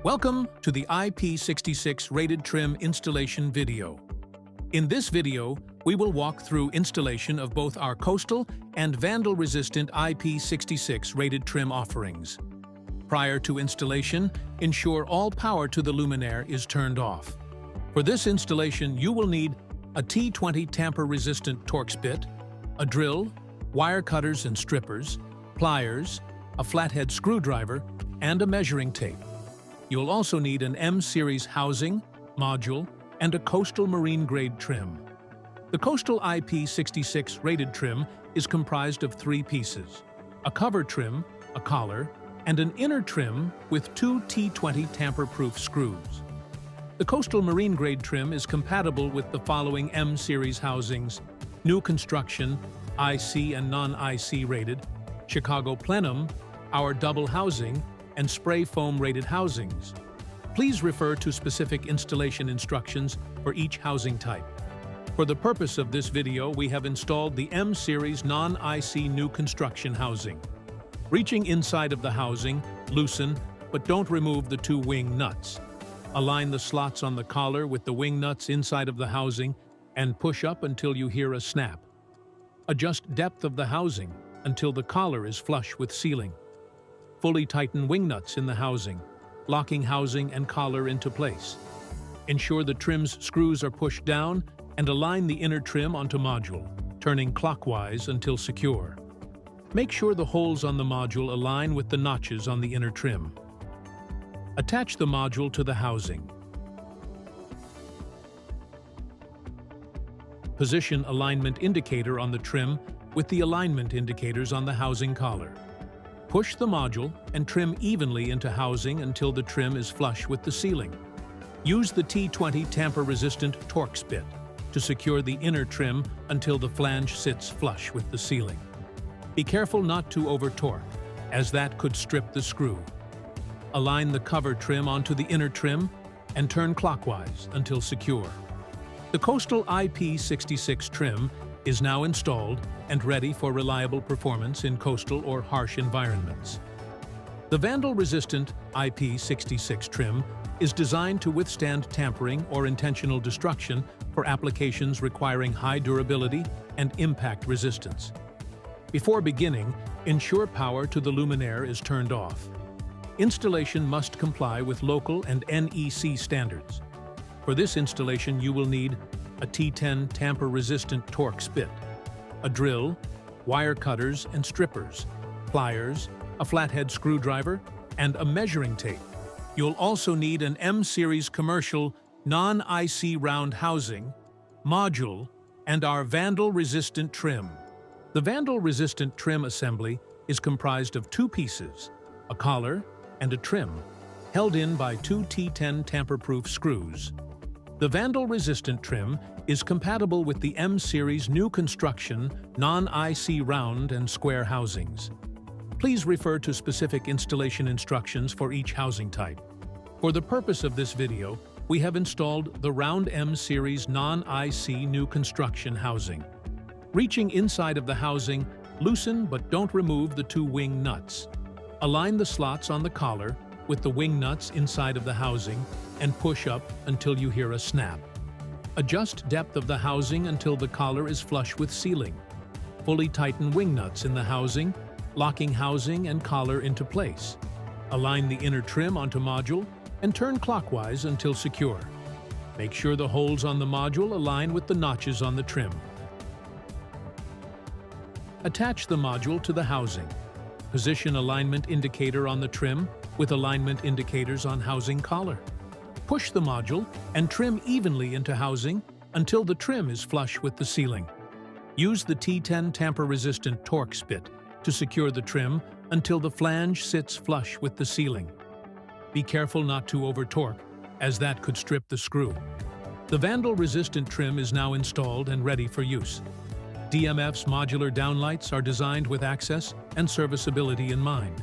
Welcome to the IP66 rated trim installation video. In this video, we will walk through installation of both our coastal and vandal-resistant IP66 rated trim offerings. Prior to installation, ensure all power to the luminaire is turned off. For this installation, you will need a T20 tamper-resistant Torx bit, a drill, wire cutters and strippers, pliers, a flathead screwdriver, and a measuring tape. You'll also need an M-series housing, module, and a coastal marine-grade trim. The coastal IP66 rated trim is comprised of 3 pieces: a cover trim, a collar, and an inner trim with 2 T20 tamper-proof screws. The coastal marine-grade trim is compatible with the following M-series housings: new construction, IC and non-IC rated, Chicago plenum, our double housing, and spray foam rated housings. Please refer to specific installation instructions for each housing type. For the purpose of this video, we have installed the M-series non-IC new construction housing. Reaching inside of the housing, loosen, but don't remove the 2 wing nuts. Align the slots on the collar with the wing nuts inside of the housing and push up until you hear a snap. Adjust depth of the housing until the collar is flush with ceiling. Fully tighten wing nuts in the housing, locking housing and collar into place. Ensure the trim's screws are pushed down and align the inner trim onto module, turning clockwise until secure. Make sure the holes on the module align with the notches on the inner trim. Attach the module to the housing. Position alignment indicator on the trim with the alignment indicators on the housing collar. Push the module and trim evenly into housing until the trim is flush with the ceiling. Use the T20 tamper-resistant Torx bit to secure the inner trim until the flange sits flush with the ceiling. Be careful not to over-torque, as that could strip the screw. Align the cover trim onto the inner trim and turn clockwise until secure. The coastal IP66 trim is now installed and ready for reliable performance in coastal or harsh environments. The vandal-resistant IP66 trim is designed to withstand tampering or intentional destruction for applications requiring high durability and impact resistance. Before beginning, ensure power to the luminaire is turned off. Installation must comply with local and NEC standards. For this installation, you will need a T10 tamper-resistant Torx bit, a drill, wire cutters and strippers, pliers, a flathead screwdriver, and a measuring tape. You'll also need an M-series commercial non-IC round housing, module, and our vandal-resistant trim. The vandal-resistant trim assembly is comprised of 2 pieces, a collar and a trim, held in by 2 T10 tamper-proof screws. The vandal-resistant trim is compatible with the M-series new construction non-IC round and square housings. Please refer to specific installation instructions for each housing type. For the purpose of this video, we have installed the round M-series non-IC new construction housing. Reaching inside of the housing, loosen but don't remove the 2 wing nuts. Align the slots on the collar with the wing nuts inside of the housing and push up until you hear a snap. Adjust depth of the housing until the collar is flush with ceiling. Fully tighten wing nuts in the housing, locking housing and collar into place. Align the inner trim onto module and turn clockwise until secure. Make sure the holes on the module align with the notches on the trim. Attach the module to the housing. Position alignment indicator on the trim with alignment indicators on housing collar. Push the module and trim evenly into housing until the trim is flush with the ceiling. Use the T10 tamper-resistant Torx bit to secure the trim until the flange sits flush with the ceiling. Be careful not to over-torque, as that could strip the screw. The vandal-resistant trim is now installed and ready for use. DMF's modular downlights are designed with access and serviceability in mind.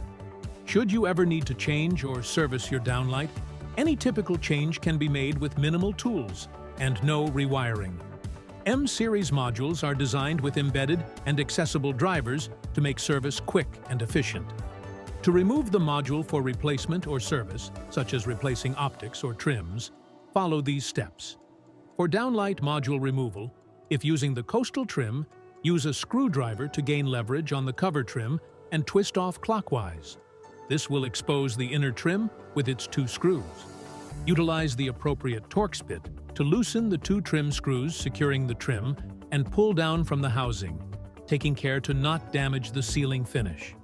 Should you ever need to change or service your downlight, any typical change can be made with minimal tools and no rewiring. M-series modules are designed with embedded and accessible drivers to make service quick and efficient. To remove the module for replacement or service, such as replacing optics or trims, follow these steps. For downlight module removal, if using the coastal trim, use a screwdriver to gain leverage on the cover trim and twist off clockwise. This will expose the inner trim with its 2 screws. Utilize the appropriate Torx bit to loosen the 2 trim screws securing the trim and pull down from the housing, taking care to not damage the sealing finish.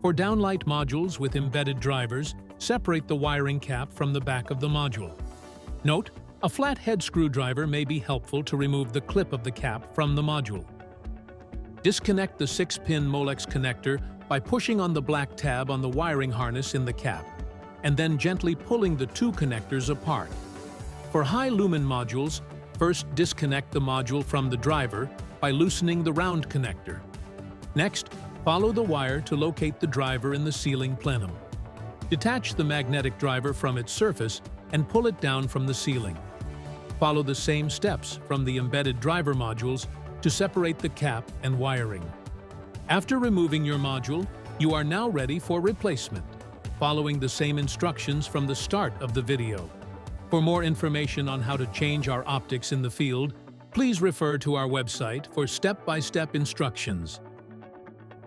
For downlight modules with embedded drivers, separate the wiring cap from the back of the module. Note, a flat head screwdriver may be helpful to remove the clip of the cap from the module. Disconnect the 6-pin Molex connector by pushing on the black tab on the wiring harness in the cap, and then gently pulling the 2 connectors apart. For high-lumen modules, first disconnect the module from the driver by loosening the round connector. Next, follow the wire to locate the driver in the sealing plenum. Detach the magnetic driver from its surface and pull it down from the sealing. Follow the same steps from the embedded driver modules to separate the cap and wiring. After removing your module, you are now ready for replacement, following the same instructions from the start of the video. For more information on how to change our optics in the field, please refer to our website for step-by-step instructions.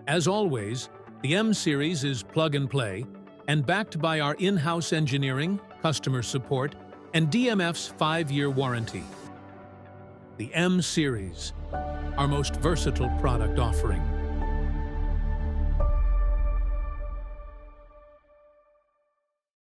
As always, the M Series is plug and play and backed by our in-house engineering, customer support, and DMF's 5-year warranty. The M Series, our most versatile product offering.